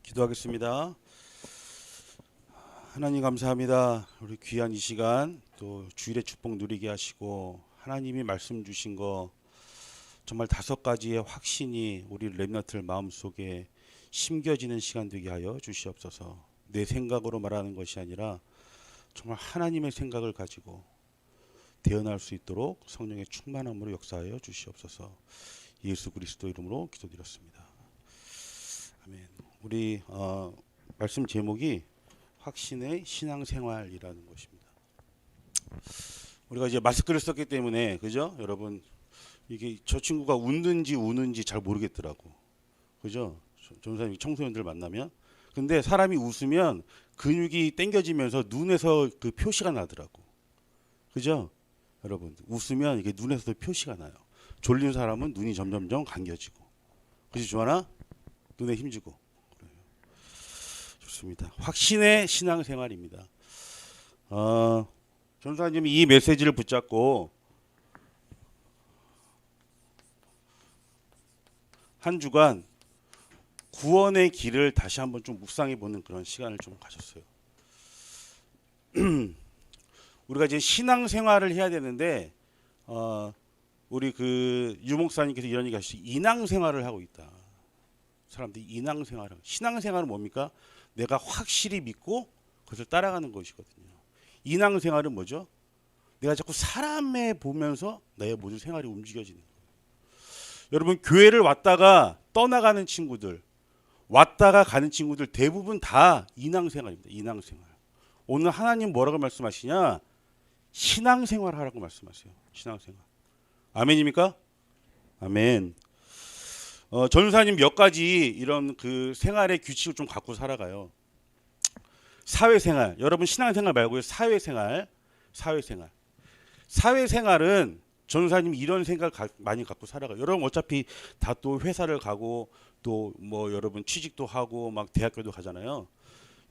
기도하겠습니다. 하나님 감사합니다. 우리 귀한 이 시간 또 주일의 축복 누리게 하시고 하나님이 말씀 주신 거 정말 5가지의 확신이 우리 렘넌트들 마음속에 심겨지는 시간 되게 하여 주시옵소서. 내 생각으로 말하는 것이 아니라 정말 하나님의 생각을 가지고 대언할 수 있도록 성령의 충만함으로 역사하여 주시옵소서. 예수 그리스도 이름으로 기도드렸습니다. 아멘. 우리 말씀 제목이 확신의 신앙생활이라는 것입니다. 우리가 이제 마스크를 썼기 때문에 그죠? 여러분 이게 저 친구가 웃는지 우는지 잘 모르겠더라고. 그죠? 전사님 청소년들 만나면 근데 사람이 웃으면 근육이 당겨지면서 눈에서 그 표시가 나더라고. 그죠? 여러분 웃으면 이게 눈에서도 표시가 나요. 졸린 사람은 눈이 점점점 감겨지고. 그지 주하나? 눈에 힘주고. 그래요. 좋습니다. 확신의 신앙생활입니다. 전사님이 이 메시지를 붙잡고 한 주간 구원의 길을 다시 한번 좀 묵상해 보는 그런 시간을 좀 가졌어요. 우리가 이제 신앙생활을 해야 되는데 우리 그 유목사님께서 이런 얘기 하시죠. 인앙생활을 하고 있다. 사람들이 인앙생활을. 신앙생활은 뭡니까? 내가 확실히 믿고 그것을 따라가는 것이거든요. 인앙생활은 뭐죠? 내가 자꾸 사람에 보면서 나의 모든 생활이 움직여지는 거예요. 여러분 교회를 왔다가 떠나가는 친구들, 왔다가 가는 친구들 대부분 다 인앙생활입니다. 인앙생활. 오늘 하나님 뭐라고 말씀하시냐? 신앙생활 하라고 말씀하세요. 신앙생활. 아멘입니까? 아멘. 전사님 몇 가지 이런 그 생활의 규칙을 좀 갖고 살아가요. 사회생활. 여러분 신앙생활 말고요. 사회생활. 사회생활은 전사님 이런 생각 많이 갖고 살아가요. 여러분 어차피 다 또 회사를 가고 또 뭐 여러분 취직도 하고 막 대학교도 가잖아요.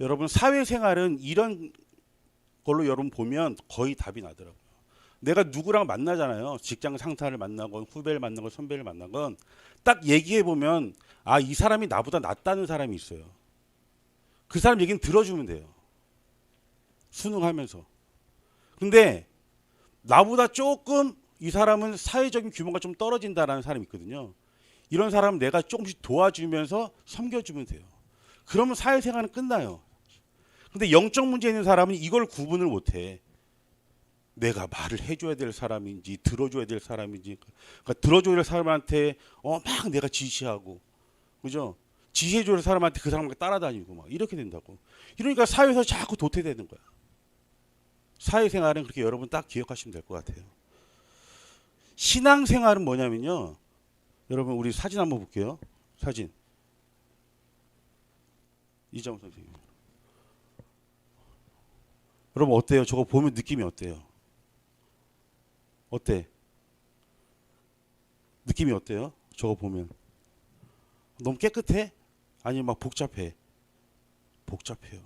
여러분 사회생활은 이런 걸로 여러분 보면 거의 답이 나더라고요. 내가 누구랑 만나잖아요. 직장 상사를 만나건 후배를 만나건 선배를 만나건 딱 얘기해 보면 아, 이 사람이 나보다 낫다는 사람이 있어요. 그 사람 얘기는 들어주면 돼요. 순응하면서. 근데 나보다 조금 이 사람은 사회적인 규모가 좀 떨어진다라는 사람이 있거든요. 이런 사람은 내가 조금씩 도와주면서 섬겨주면 돼요. 그러면 사회생활은 끝나요. 근데 영적 문제 있는 사람은 이걸 구분을 못해. 내가 말을 해줘야 될 사람인지 들어줘야 될 사람인지. 그러니까 들어줘야 될 사람한테 막 내가 지시하고, 그죠? 지시해줘야 될 사람한테 그 사람과 따라다니고 막 이렇게 된다고. 이러니까 사회에서 자꾸 도태되는 거야. 사회생활은 그렇게 여러분 딱 기억하시면 될 것 같아요. 신앙생활은 뭐냐면요. 여러분 우리 사진 한번 볼게요. 사진. 이정우 선생님. 여러분 어때요? 저거 보면 느낌이 어때요? 어때? 느낌이 어때요? 저거 보면 너무 깨끗해? 아니면 막 복잡해? 복잡해요.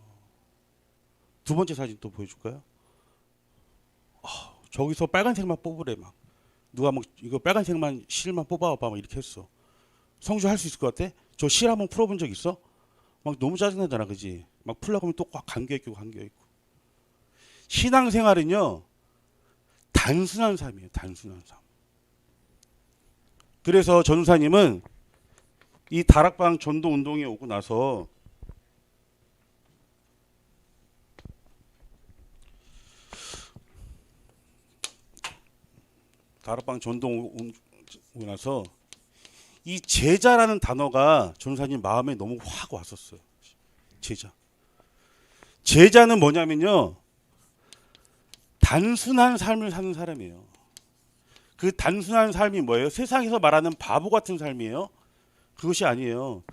두 번째 사진 또 보여줄까요? 저기서 빨간색만 뽑으래 막. 누가 막 이거 빨간색만 실만 뽑아봐 막 이렇게 했어. 성주 할 수 있을 것 같아? 저 실 한번 풀어본 적 있어? 막 너무 짜증나잖아, 그지? 막 풀려고 하면 또 꽉 감겨있고. 신앙생활은요 단순한 삶이에요. 단순한 삶. 그래서 전사님은 이 다락방 전도 운동에 오고 나서 다락방 전도 오고 나서 이 제자라는 단어가 전사님 마음에 너무 확 왔었어요. 제자는 뭐냐면요 단순한 삶을 사는 사람이에요. 그 단순한 삶이 뭐예요? 세상에서 말하는 바보 같은 삶이에요? 그것이 아니에요.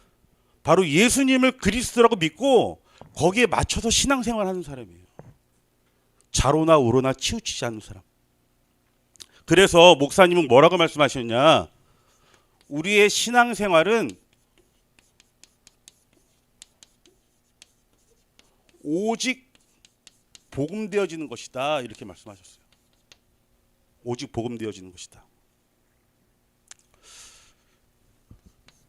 바로 예수님을 그리스도라고 믿고 거기에 맞춰서 신앙생활하는 사람이에요. 좌로나 우로나 치우치지 않는 사람. 그래서 목사님은 뭐라고 말씀하셨냐? 우리의 신앙생활은 오직 복음되어지는 것이다 이렇게 말씀하셨어요. 오직 복음되어지는 것이다.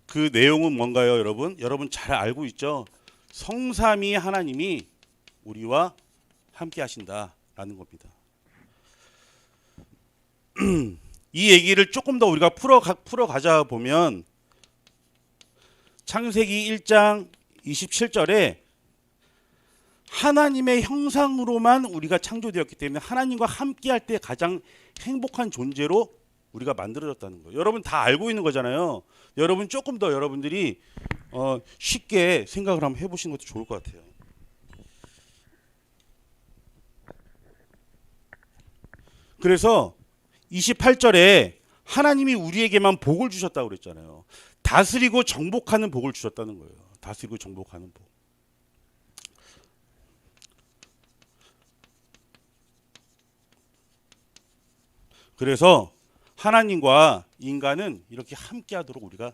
그 내용은 뭔가요, 여러분? 여러분 잘 알고 있죠? 성삼위 하나님이 우리와 함께 하신다라는 겁니다. 이 얘기를 조금 더 우리가 풀어가자 보면 창세기 1장 27절에 하나님의 형상으로만 우리가 창조되었기 때문에 하나님과 함께 할 때 가장 행복한 존재로 우리가 만들어졌다는 거예요. 여러분 다 알고 있는 거잖아요. 여러분 조금 더 여러분들이 쉽게 생각을 한번 해보시는 것도 좋을 것 같아요. 그래서 28절에 하나님이 우리에게만 복을 주셨다고 그랬잖아요. 다스리고 정복하는 복을 주셨다는 거예요. 다스리고 정복하는 복. 그래서 하나님과 인간은 이렇게 함께 하도록 우리가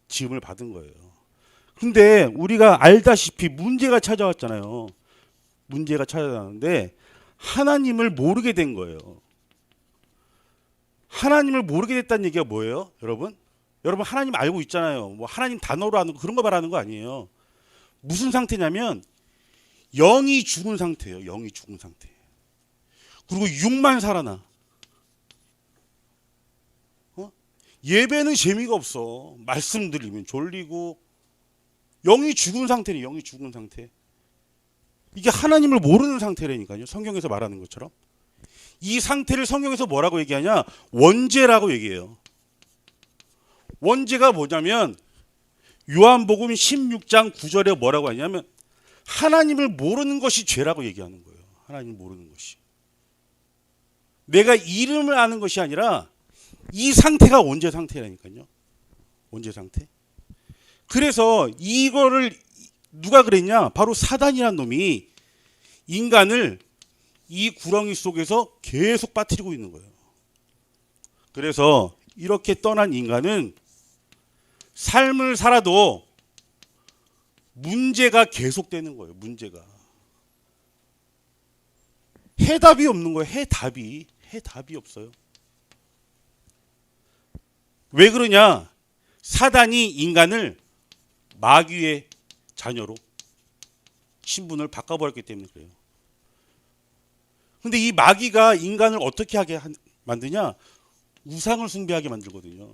지음을 받은 거예요. 근데 우리가 알다시피 문제가 찾아왔잖아요. 문제가 찾아왔는데 하나님을 모르게 된 거예요. 하나님을 모르게 됐다는 얘기가 뭐예요? 여러분 하나님 알고 있잖아요. 뭐 하나님 단어로 하는 거 그런 거 말하는 거 아니에요. 무슨 상태냐면 영이 죽은 상태예요. 영이 죽은 상태. 그리고 육만 살아나. 예배는 재미가 없어. 말씀 들리면 졸리고 영이 죽은 상태네. 영이 죽은 상태. 이게 하나님을 모르는 상태라니까요. 성경에서 말하는 것처럼. 이 상태를 성경에서 뭐라고 얘기하냐? 원죄라고 얘기해요. 원죄가 뭐냐면 요한복음 16장 9절에 뭐라고 하냐면 하나님을 모르는 것이 죄라고 얘기하는 거예요. 하나님을 모르는 것이. 내가 이름을 아는 것이 아니라 이 상태가 원죄 상태라니까요. 원죄 상태. 그래서 이거를 누가 그랬냐? 바로 사단이라는 놈이 인간을 이 구렁이 속에서 계속 빠뜨리고 있는 거예요. 그래서 이렇게 떠난 인간은 삶을 살아도 문제가 계속되는 거예요. 문제가. 해답이 없는 거예요. 해답이 없어요. 왜 그러냐? 사단이 인간을 마귀의 자녀로 신분을 바꿔버렸기 때문에 그래요. 근데 이 마귀가 인간을 어떻게 하게 만드냐? 우상을 숭배하게 만들거든요.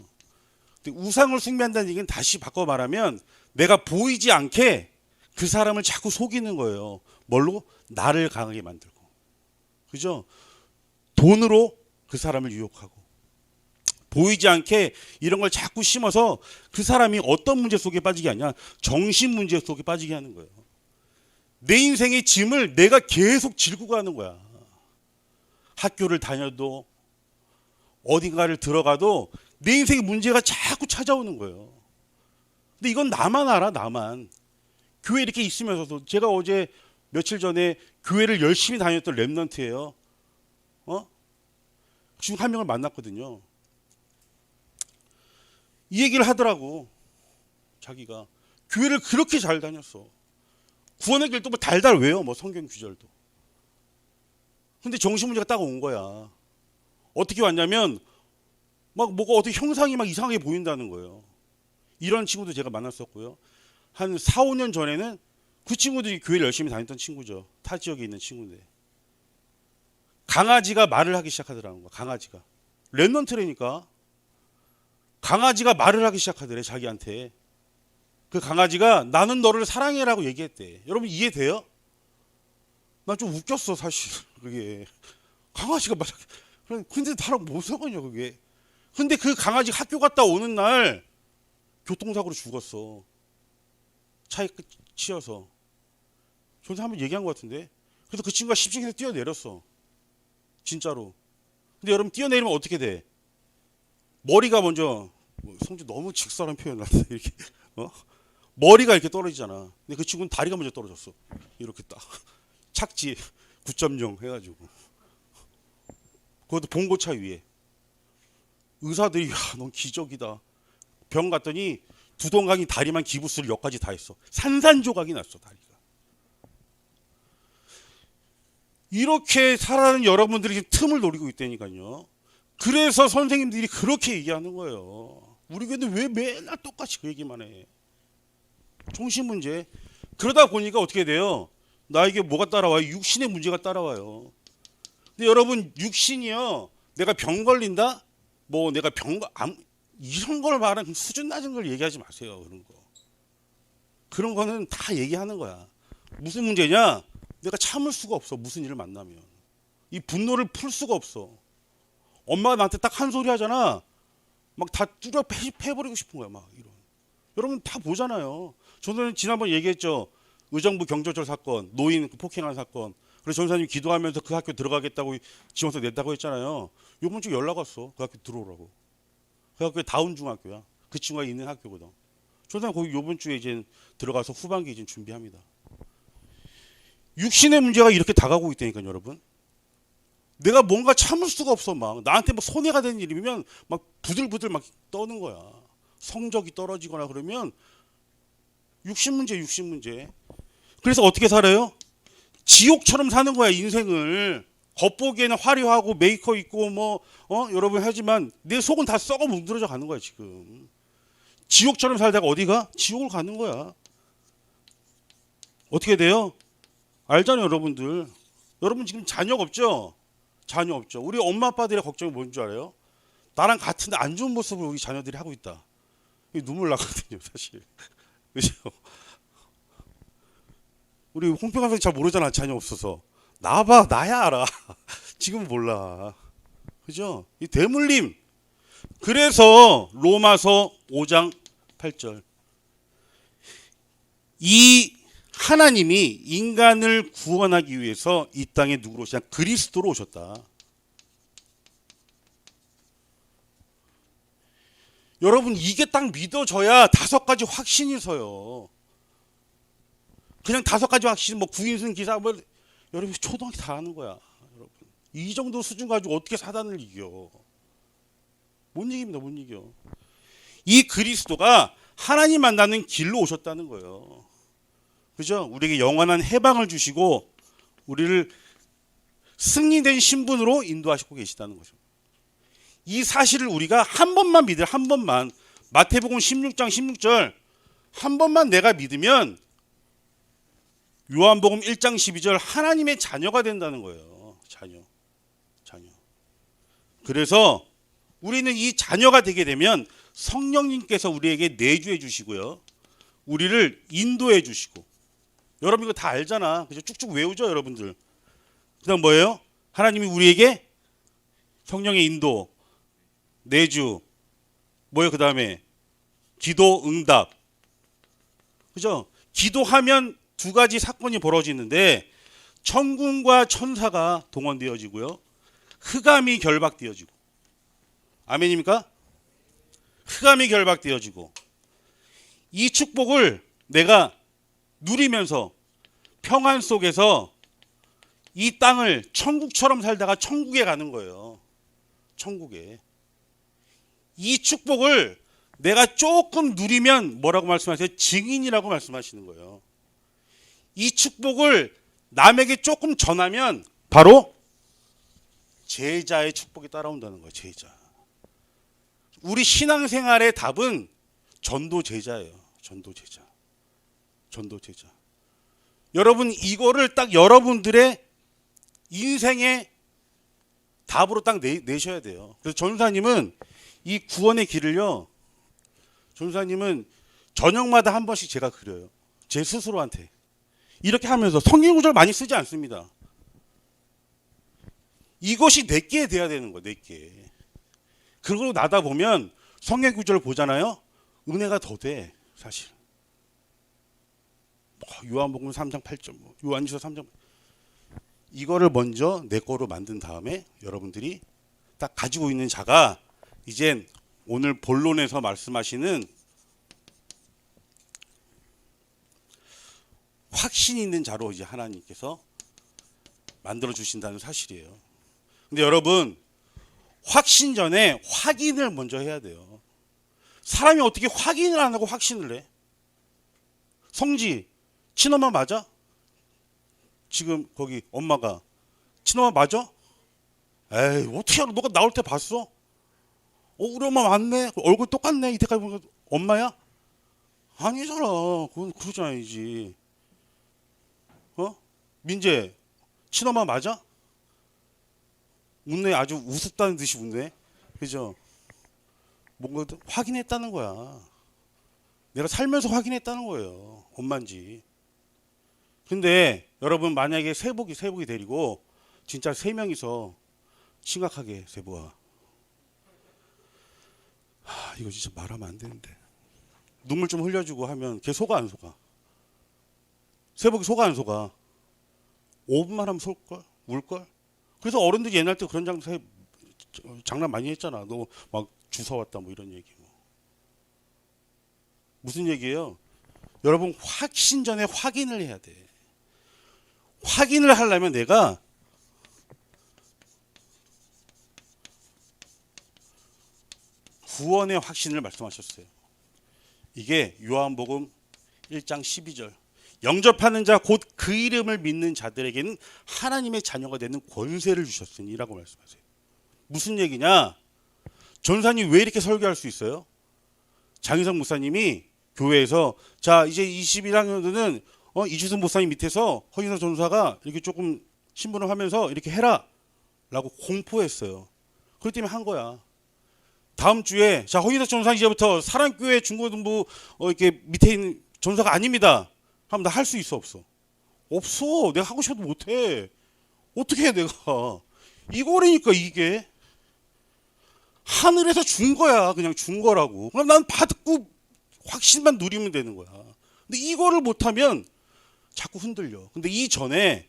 근데 우상을 숭배한다는 얘기는 다시 바꿔 말하면 내가 보이지 않게 그 사람을 자꾸 속이는 거예요. 뭘로? 나를 강하게 만들고. 그죠? 돈으로 그 사람을 유혹하고. 보이지 않게 이런 걸 자꾸 심어서 그 사람이 어떤 문제 속에 빠지게 하냐? 정신 문제 속에 빠지게 하는 거예요. 내 인생의 짐을 내가 계속 질고 가는 거야. 학교를 다녀도 어딘가를 들어가도 내 인생의 문제가 자꾸 찾아오는 거예요. 근데 이건 나만 알아. 나만. 교회 이렇게 있으면서도 제가 어제 며칠 전에 교회를 열심히 다녔던 랩런트예요. 지금 한 명을 만났거든요. 이 얘기를 하더라고. 자기가 교회를 그렇게 잘 다녔어. 구원의 길도 뭐 달달 외워. 뭐 성경 구절도. 근데 정신 문제가 딱 온 거야. 어떻게 왔냐면 막 뭐가 어떻게 형상이 막 이상하게 보인다는 거예요. 이런 친구도 제가 만났었고요. 한 4, 5년 전에는 그 친구들이 교회를 열심히 다녔던 친구죠. 타 지역에 있는 친구인데. 강아지가 말을 하기 시작하더라는 거야. 강아지가. 랩런트라니까. 강아지가 말을 하기 시작하더래. 자기한테. 그 강아지가 나는 너를 사랑해라고 얘기했대. 여러분 이해돼요? 나 좀 웃겼어 사실. 그게. 강아지가 말. 근데 나랑 뭐 상관이야 그게. 근데 그 강아지 학교 갔다 오는 날 교통사고로 죽었어. 차에 치여서. 저한테 한번 얘기한 것 같은데. 그래서 그 친구가 십시기에서 뛰어내렸어. 진짜로. 근데 여러분 뛰어내리면 어떻게 돼? 머리가 먼저 성주 너무 직설한 표현 났어. 이렇게 머리가 이렇게 떨어지잖아. 근데 그 친구는 다리가 먼저 떨어졌어. 이렇게 딱 착지 9.0 해가지고. 그것도 봉고차 위에. 의사들이 야, 넌 기적이다. 병 갔더니 두동강이 다리만 기부스를 여기까지 다 했어. 산산조각이 났어 다리가. 이렇게 살아가는 여러분들이 지금 틈을 노리고 있다니까요. 그래서 선생님들이 그렇게 얘기하는 거예요. 우리 교회는 왜 맨날 똑같이 그 얘기만 해. 정신 문제. 그러다 보니까 어떻게 돼요? 나에게 뭐가 따라와요? 육신의 문제가 따라와요. 근데 여러분 육신이요. 내가 병 걸린다? 뭐 내가 이런 걸 말하는 수준 낮은 걸 얘기하지 마세요. 그런 거. 그런 거는 다 얘기하는 거야. 무슨 문제냐? 내가 참을 수가 없어. 무슨 일을 만나면. 이 분노를 풀 수가 없어. 엄마가 나한테 딱 한 소리 하잖아. 막 다 뚜려 패버리고 싶은 거야. 막 이런. 여러분 다 보잖아요. 저는 지난번 얘기했죠. 의정부 경찰청 사건, 노인 폭행한 사건. 그래서 전사님 기도하면서 그 학교 들어가겠다고 지원서 냈다고 했잖아요. 요번 주 연락 왔어. 그 학교 들어오라고. 그 학교에 다운중학교야. 그 친구가 있는 학교거든. 전사님 거기 요번 주에 이제 들어가서 후반기 이제 준비합니다. 육신의 문제가 이렇게 다가오고 있다니까요, 여러분. 내가 뭔가 참을 수가 없어. 막 나한테 뭐 손해가 되는 일이면 막 부들부들 막 떠는 거야. 성적이 떨어지거나 그러면 육신 문제. 그래서 어떻게 살아요? 지옥처럼 사는 거야, 인생을. 겉보기에는 화려하고 메이커 있고 여러분 하지만 내 속은 다 썩어 문드러져 가는 거야, 지금. 지옥처럼 살다가 어디가? 지옥을 가는 거야. 어떻게 돼요? 알잖아요, 여러분들. 여러분 지금 자녀가 없죠? 자녀 없죠. 우리 엄마 아빠들의 걱정이 뭔 줄 알아요? 나랑 같은데 안 좋은 모습을 우리 자녀들이 하고 있다. 눈물 나거든요, 사실. 그죠? 우리 홍평 선생 잘 모르잖아, 자녀 없어서. 나봐, 나야 알아. 지금은 몰라. 그죠? 이 대물림. 그래서 로마서 5장 8절. 이 하나님이 인간을 구원하기 위해서 이 땅에 누구로 오시냐? 그리스도로 오셨다. 여러분 이게 딱 믿어져야 5가지 확신이 서요. 그냥 5가지 확신 구인승 기사 여러분 초등학교 다 하는 거야. 여러분 이 정도 수준 가지고 어떻게 사단을 이겨? 못 이깁니다. 못 이겨. 이 그리스도가 하나님 만나는 길로 오셨다는 거예요. 그죠? 우리에게 영원한 해방을 주시고 우리를 승리된 신분으로 인도하시고 계시다는 거죠. 이 사실을 우리가 한 번만 믿을 한 번만 마태복음 16장 16절 한 번만 내가 믿으면 요한복음 1장 12절 하나님의 자녀가 된다는 거예요. 자녀. 그래서 우리는 이 자녀가 되게 되면 성령님께서 우리에게 내주해 주시고요. 우리를 인도해 주시고 여러분 이거 다 알잖아. 그죠? 쭉쭉 외우죠, 여러분들. 그다음 뭐예요? 하나님이 우리에게 성령의 인도, 내주, 뭐예요? 그다음에 기도 응답. 그죠? 기도하면 2가지 사건이 벌어지는데 천군과 천사가 동원되어지고요. 흑암이 결박되어지고. 아멘입니까? 흑암이 결박되어지고. 이 축복을 내가 누리면서 평안 속에서 이 땅을 천국처럼 살다가 천국에 가는 거예요. 천국에. 이 축복을 내가 조금 누리면 뭐라고 말씀하세요? 증인이라고 말씀하시는 거예요. 이 축복을 남에게 조금 전하면 바로 제자의 축복이 따라온다는 거예요. 제자. 우리 신앙생활의 답은 전도제자예요. 전도제자. 여러분 이거를 딱 여러분들의 인생의 답으로 딱 내셔야 돼요. 그래서 전사님은 이 구원의 길을요. 전사님은 저녁마다 한 번씩 제가 그려요. 제 스스로한테. 이렇게 하면서 성경 구절 많이 쓰지 않습니다. 이것이 내게 돼야 되는 거예요. 내게. 그러고 나다 보면 성경 구절을 보잖아요. 은혜가 더 돼. 사실. 요한복음 3장 8절, 요한일서 3장. 이거를 먼저 내 거로 만든 다음에 여러분들이 딱 가지고 있는 자가 이젠 오늘 본론에서 말씀하시는 확신 있는 자로 이제 하나님께서 만들어 주신다는 사실이에요. 근데 여러분 확신 전에 확인을 먼저 해야 돼요. 사람이 어떻게 확인을 안 하고 확신을 해? 성지 친엄마 맞아? 지금 거기 엄마가 친엄마 맞아? 에이 어떻게 알아? 너가 나올 때 봤어? 우리 엄마 맞네. 얼굴 똑같네. 이때까지 보니까 엄마야? 아니잖아. 그건 그러지 아니지. 민재, 친엄마 맞아? 웃네. 아주 우습다는 듯이 웃네. 그죠? 뭔가 확인했다는 거야. 내가 살면서 확인했다는 거예요. 엄마인지. 근데 여러분 만약에 세복이 데리고 진짜 세 명이서 심각하게 세복아. 이거 진짜 말하면 안 되는데. 눈물 좀 흘려주고 하면 걔 속아 안 속아? 세복이 속아 안 속아? 5분만 하면 속걸? 울걸? 그래서 어른들이 옛날 때 그런 장난 많이 했잖아. 너 막 주워왔다 뭐 이런 얘기. 무슨 얘기예요? 여러분 확신 전에 확인을 해야 돼. 확인을 하려면 내가 구원의 확신을 말씀하셨어요. 이게 요한복음 1장 12절. 영접하는 자 곧 그 이름을 믿는 자들에게는 하나님의 자녀가 되는 권세를 주셨으니라고 말씀하세요. 무슨 얘기냐? 전사님 왜 이렇게 설교할 수 있어요? 장희성 목사님이 교회에서 자 이제 21학년들은 이주선 목사님 밑에서 허인서 전사가 이렇게 조금 신분을 하면서 이렇게 해라 라고 공포했어요. 그렇기 때문에 한 거야. 다음 주에 자 허인서 전사 이제부터 사랑교회 중고등부 이렇게 밑에 있는 전사가 아닙니다 하면 나 할 수 있어 없어? 없어. 내가 하고 싶어도 못해. 어떻게 해 내가. 이거라니까 이게. 하늘에서 준 거야. 그냥 준 거라고. 그럼 난 받고 확신만 누리면 되는 거야. 근데 이거를 못하면 자꾸 흔들려. 근데 이전에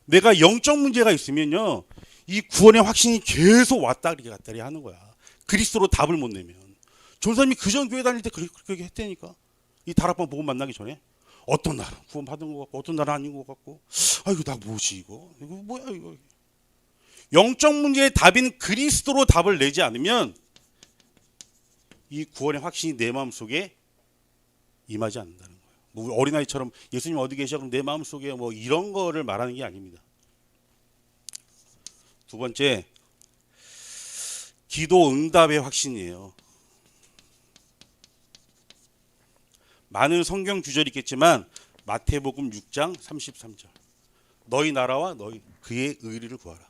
내가 영적 문제가 있으면요. 이 구원의 확신이 계속 왔다리 갔다리 하는 거야. 그리스도로 답을 못 내면. 전사님이 그전 교회 다닐 때 그렇게 했다니까. 이 다락방 복음 만나기 전에. 어떤 날은 구원 받은 것 같고 어떤 날은 아닌 것 같고. 이거 나 뭐지 이거. 이거 뭐야 이거. 영적 문제의 답인 그리스도로 답을 내지 않으면 이 구원의 확신이 내 마음속에 임하지 않는다는 거예요. 뭐 어린아이처럼 예수님 어디 계셔? 그럼 내 마음속에 뭐 이런 거를 말하는 게 아닙니다. 두 번째, 기도 응답의 확신이에요. 많은 성경 구절이 있겠지만 마태복음 6장 33절. 너희 나라와 너희 그의 의리를 구하라.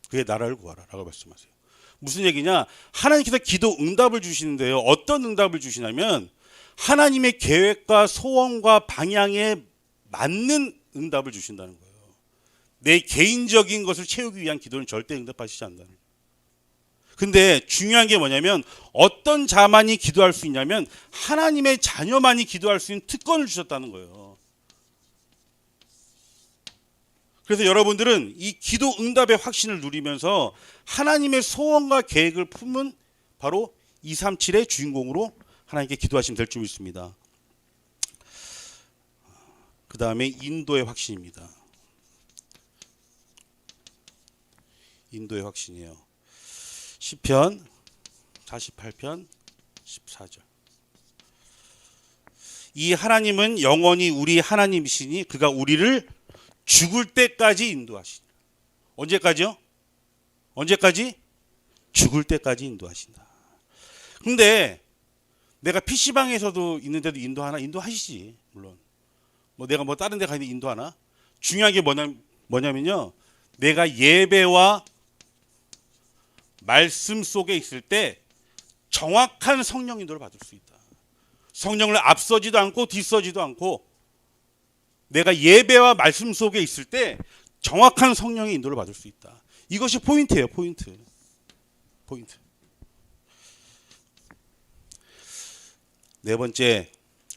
그의 나라를 구하라 라고 말씀하세요. 무슨 얘기냐? 하나님께서 기도 응답을 주시는데요. 어떤 응답을 주시냐면 하나님의 계획과 소원과 방향에 맞는 응답을 주신다는 거예요. 내 개인적인 것을 채우기 위한 기도는 절대 응답하시지 않는다는 거예요. 근데 중요한 게 뭐냐면 어떤 자만이 기도할 수 있냐면 하나님의 자녀만이 기도할 수 있는 특권을 주셨다는 거예요. 그래서 여러분들은 이 기도 응답의 확신을 누리면서 하나님의 소원과 계획을 품은 바로 237의 주인공으로 하나님께 기도하시면 될 줄 믿습니다. 그 다음에 인도의 확신입니다. 인도의 확신이에요. 시편 48편 14절. 이 하나님은 영원히 우리 하나님이시니 그가 우리를 죽을 때까지 인도하시니. 언제까지요? 언제까지? 죽을 때까지 인도하신다. 근데 내가 PC방에서도 있는데도 인도하나? 인도하시지 물론. 뭐 내가 뭐 다른 데 가는데 인도하나? 중요한 게 뭐냐면요. 내가 예배와 말씀 속에 있을 때 정확한 성령 인도를 받을 수 있다. 성령을 앞서지도 않고 뒤서지도 않고 내가 예배와 말씀 속에 있을 때 정확한 성령의 인도를 받을 수 있다. 이것이 포인트예요. 포인트. 네 번째,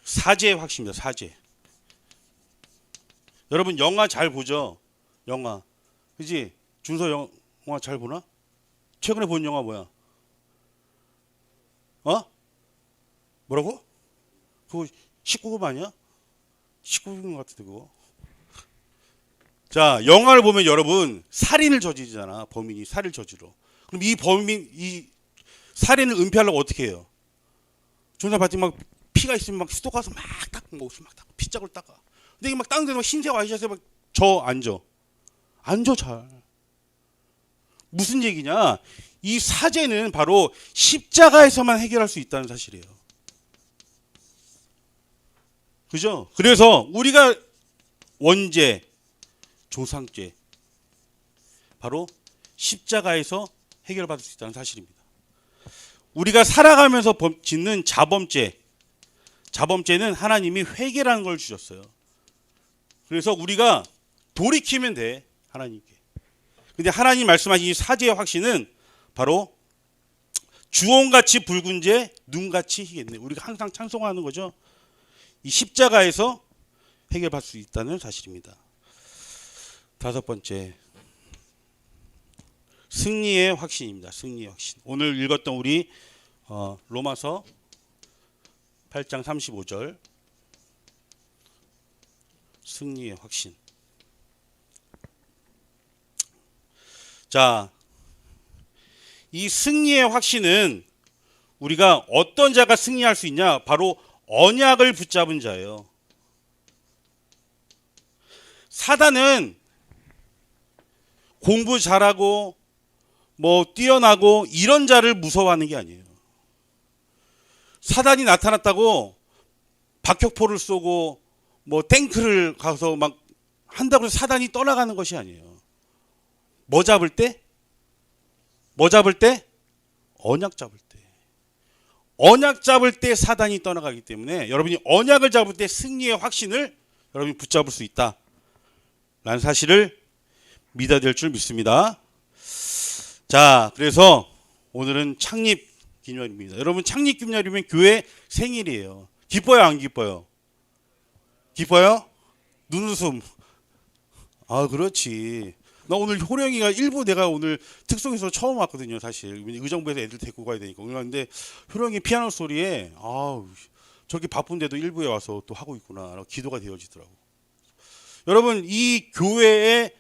사제의 확신입니다. 사제. 여러분 영화 잘 보죠? 영화. 그지? 준서 영화 잘 보나? 최근에 본 영화 뭐야? 뭐라고? 그거 19금 아니야? 19금 같은데 그거. 자, 영화를 보면 여러분 살인을 저지르잖아. 범인이 살인을 저지러. 그럼 이 살인을 은폐하려고 어떻게 해요? 조사 받지 막 피가 있으면 막 수도 가서 막 닦고 목숨 막 닦고 피자국을 닦아. 근데 이게 막 닦는데 막 흰색 와이셔츠에 막 앉아 잘. 무슨 얘기냐? 이 사제는 바로 십자가에서만 해결할 수 있다는 사실이에요. 그죠? 그래서 우리가 원죄, 조상죄, 바로 십자가에서 해결받을 수 있다는 사실입니다. 우리가 살아가면서 짓는 자범죄는 하나님이 회개라는 걸 주셨어요. 그래서 우리가 돌이키면 돼, 하나님께. 근데 하나님 말씀하신 이 사죄의 확신은 바로 주홍같이 붉은 죄, 눈같이 희겠네. 우리가 항상 찬송하는 거죠. 이 십자가에서 해결받을 수 있다는 사실입니다. 다섯 번째, 승리의 확신입니다. 승리의 확신. 오늘 읽었던 우리 로마서 8장 35절, 승리의 확신. 자, 이 승리의 확신은 우리가 어떤 자가 승리할 수 있냐? 바로 언약을 붙잡은 자예요. 사단은 공부 잘하고 뛰어나고 이런 자를 무서워하는 게 아니에요. 사단이 나타났다고 박격포를 쏘고 탱크를 가서 막 한다고 해서 사단이 떠나가는 것이 아니에요. 뭐 잡을 때? 언약 잡을 때. 언약 잡을 때 사단이 떠나가기 때문에 여러분이 언약을 잡을 때 승리의 확신을 여러분이 붙잡을 수 있다 라는 사실을 믿어야 될 줄 믿습니다. 자, 그래서 오늘은 창립 기념일입니다. 여러분, 창립 기념일이면 교회 생일이에요. 기뻐요, 안 기뻐요? 기뻐요? 눈웃음. 아, 그렇지. 나 오늘 호령이가 일부 내가 오늘 특송에서 처음 왔거든요, 사실. 의정부에서 애들 데리고 가야 되니까. 그런데 호령이 피아노 소리에 저렇게 바쁜데도 일부에 와서 또 하고 있구나. 기도가 되어지더라고. 여러분, 이 교회에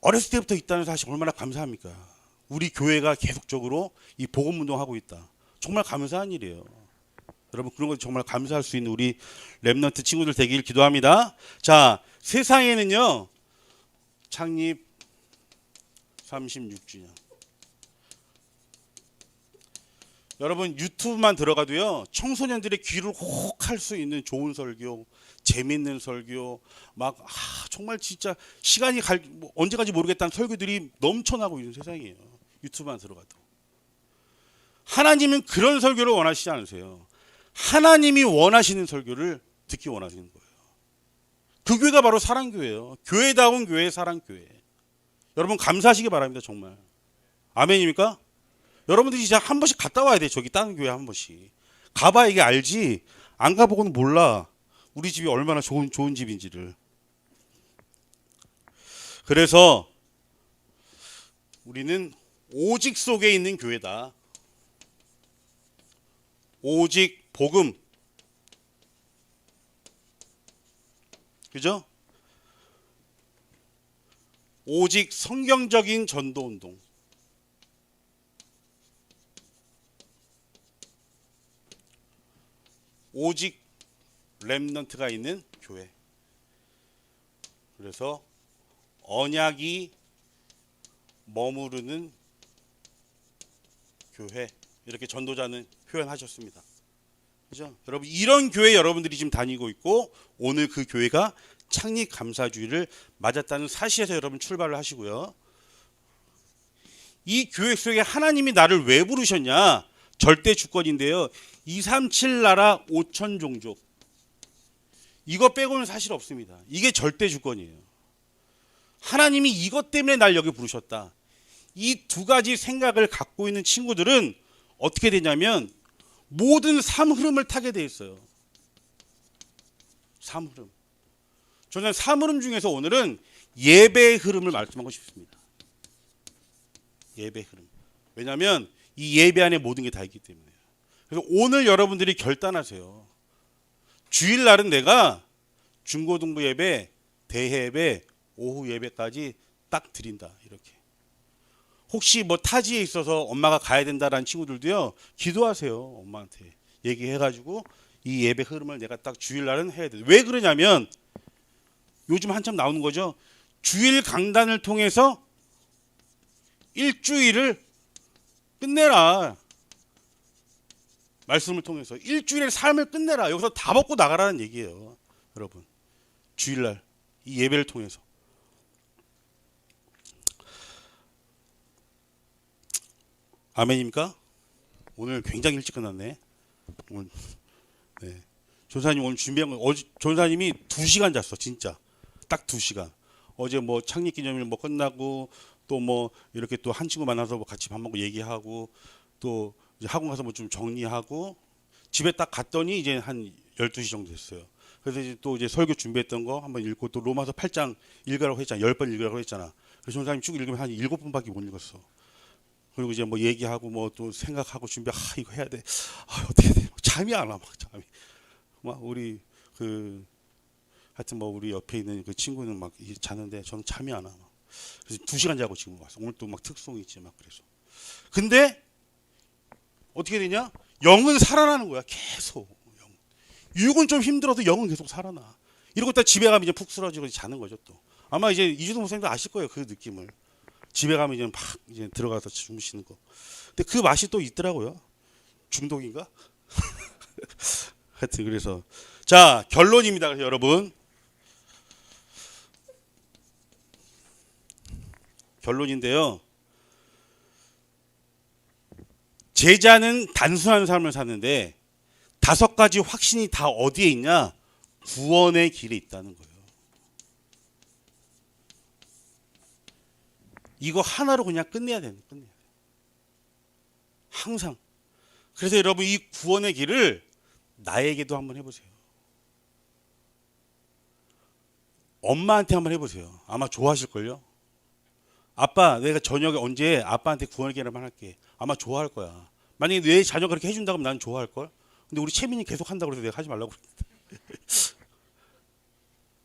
어렸을 때부터 있다는 사실 얼마나 감사합니까? 우리 교회가 계속적으로 이 복음 운동하고 있다. 정말 감사한 일이에요. 여러분, 그런 거 정말 감사할 수 있는 우리 렘넌트 친구들 되길 기도합니다. 자, 세상에는요, 창립 36주년. 여러분, 유튜브만 들어가도요, 청소년들의 귀를 혹할 수 있는 좋은 설교, 재밌는 설교, 정말 진짜 시간이 언제까지 모르겠다는 설교들이 넘쳐나고 있는 세상이에요. 유튜브만 들어가도. 하나님은 그런 설교를 원하시지 않으세요. 하나님이 원하시는 설교를 듣기 원하시는 거예요. 그 교회가 바로 사랑교회예요. 교회다운 교회, 사랑교회. 여러분, 감사하시기 바랍니다. 정말. 아멘입니까? 여러분들이 진짜 한 번씩 갔다 와야 돼. 저기 다른 교회 한 번씩. 가봐야 이게 알지. 안 가보고는 몰라. 우리 집이 얼마나 좋은 집인지를. 그래서 우리는 오직 속에 있는 교회다. 오직 복음. 그죠? 오직 성경적인 전도 운동. 오직 렘넌트가 있는 교회. 그래서 언약이 머무르는 교회, 이렇게 전도자는 표현하셨습니다. 그죠? 여러분, 이런 교회 여러분들이 지금 다니고 있고 오늘 그 교회가 창립 감사주의를 맞았다는 사실에서 여러분 출발을 하시고요. 이 교회 속에 하나님이 나를 왜 부르셨냐? 절대 주권인데요. 237 나라 5천 종족. 이거 빼고는 사실 없습니다. 이게 절대 주권이에요. 하나님이 이것 때문에 날 여기 부르셨다. 이 두 가지 생각을 갖고 있는 친구들은 어떻게 되냐면 모든 삶 흐름을 타게 돼 있어요. 삶 흐름. 저는 삶 흐름 중에서 오늘은 예배의 흐름을 말씀하고 싶습니다. 예배 흐름. 왜냐하면 이 예배 안에 모든 게 다 있기 때문에요. 그래서 오늘 여러분들이 결단하세요. 주일날은 내가 중고등부 예배, 대회 예배, 오후 예배까지 딱 드린다. 이렇게. 혹시 타지에 있어서 엄마가 가야 된다라는 친구들도요, 기도하세요. 엄마한테 얘기해가지고 이 예배 흐름을 내가 딱 주일날은 해야 돼. 왜 그러냐면 요즘 한참 나오는 거죠. 주일 강단을 통해서 일주일을 끝내라. 말씀을 통해서 일주일의 삶을 끝내라. 여기서 다 먹고 나가라는 얘기예요. 여러분, 주일날 이 예배를 통해서. 아멘입니까? 오늘 굉장히 일찍 끝났네. 오늘 네. 전사님 오늘 준비한 거 어제 전사님이 2시간 잤어 진짜 딱 2시간. 어제 뭐 창립기념일 뭐 끝나고 또 뭐 이렇게 또 한 친구 만나서 뭐 같이 밥 먹고 얘기하고 또 이제 학원 가서 뭐 좀 정리하고 집에 딱 갔더니 이제 한 12시 정도 됐어요. 그래서 이제 또 이제 설교 준비했던 거 한번 읽고 또 로마서 8장 읽으라고 했잖아. 10번 읽으라고 했잖아. 그래서 전사님 쭉 읽으면 한 7번밖에 못 읽었어. 그리고 이제 뭐 얘기하고 뭐 또 생각하고 준비 이거 해야 돼. 어떻게 돼? 잠이 안 와. 막 잠이. 막 우리 그 하여튼 뭐 우리 옆에 있는 그 친구는 막 자는데 저는 잠이 안 와. 그래서 2시간 자고 지금 왔어. 오늘 또 막 특송이 있지 막 그래서. 근데 어떻게 되냐? 영은 살아나는 거야. 계속. 영. 육은 좀 힘들어도 영은 계속 살아나. 이러고 딱 집에 가면 이제 푹 쓰러지고 자는 거죠 또. 아마 이제 이주동 목사님도 아실 거예요. 그 느낌을. 집에 가면 이제 막 이제 들어가서 주무시는 거. 근데 그 맛이 또 있더라고요. 중독인가? 하여튼 그래서 자 결론입니다. 여러분 결론인데요. 제자는 단순한 삶을 사는데 5가지 확신이 다 어디에 있냐? 구원의 길에 있다는 거예요. 이거 하나로 그냥 끝내야 돼요. 끝내야 돼요. 항상. 그래서 여러분 이 구원의 길을 나에게도 한번 해보세요. 엄마한테 한번 해보세요. 아마 좋아하실걸요. 아빠 내가 저녁에 언제 아빠한테 구원의 길을 한번 할게. 아마 좋아할 거야. 만약에 내 자녀가 그렇게 해준다고 하면 나는 좋아할걸. 근데 우리 채민이 계속 한다고 해서 내가 하지 말라고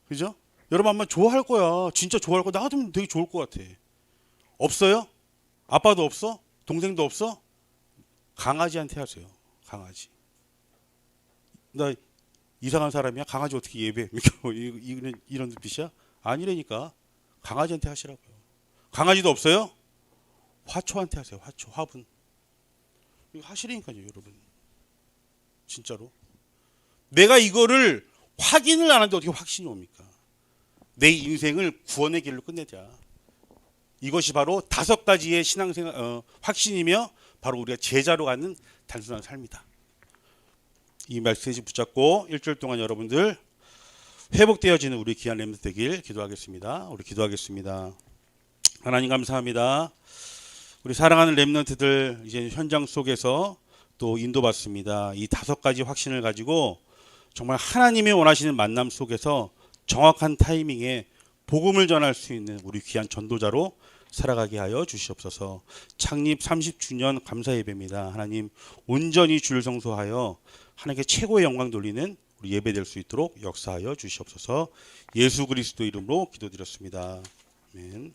그죠? 여러분 아마 좋아할 거야. 진짜 좋아할 거야. 나 같으면 되게 좋을 것 같아. 없어요? 아빠도 없어? 동생도 없어? 강아지한테 하세요. 강아지. 나 이상한 사람이야? 강아지 어떻게 예배? 이런 뜻이야? 아니라니까. 강아지한테 하시라고요. 강아지도 없어요? 화초한테 하세요. 화초, 화분. 이거 하시라니까요, 여러분. 진짜로. 내가 이거를 확인을 안 하는데 어떻게 확신이 옵니까? 내 인생을 구원의 길로 끝내자. 이것이 바로 5가지의 신앙생활 확신이며 바로 우리가 제자로 가는 단순한 삶이다. 이 메시지 붙잡고 일주일 동안 여러분들 회복되어지는 우리 귀한 렘넌트 되길 기도하겠습니다. 우리 기도하겠습니다. 하나님 감사합니다. 우리 사랑하는 렘넌트들 이제 현장 속에서 또 인도받습니다. 이 5가지 확신을 가지고 정말 하나님이 원하시는 만남 속에서 정확한 타이밍에 복음을 전할 수 있는 우리 귀한 전도자로 살아가게 하여 주시옵소서. 창립 30주년 감사 예배입니다. 하나님 온전히 주를 성소하여 하나님께 최고의 영광 돌리는 우리 예배될 수 있도록 역사하여 주시옵소서. 예수 그리스도 이름으로 기도드렸습니다. 아멘.